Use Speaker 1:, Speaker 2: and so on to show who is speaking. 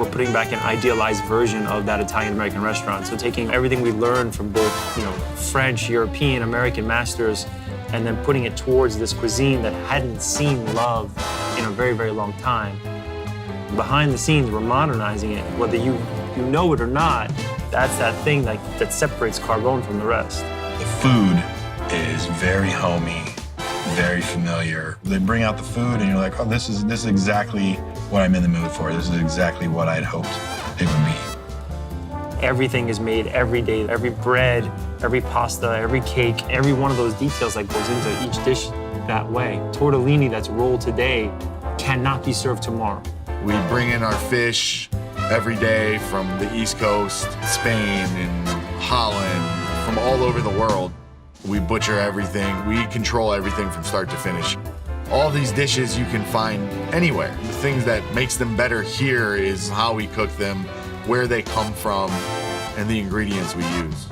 Speaker 1: we're putting back an idealized version of that Italian-American restaurant. So taking everything we learned from both, French, European, American masters, and then putting it towards this cuisine that hadn't seen love in a very, very long time. Behind the scenes, we're modernizing it. Whether you know it or not, that's that thing that separates Carbone from the rest.
Speaker 2: The food is very homey, very familiar. They bring out the food and you're like, oh, this is exactly what I'm in the mood for. This is exactly what I'd hoped it would be.
Speaker 1: Everything is made every day. Every bread, every pasta, every cake, every one of those details that goes into each dish that way. Tortellini that's rolled today cannot be served tomorrow.
Speaker 3: We bring in our fish every day from the East Coast, Spain and Holland, from all over the world. We butcher everything. We control everything from start to finish. All these dishes you can find anywhere. The things that makes them better here is how we cook them, where they come from, and the ingredients we use.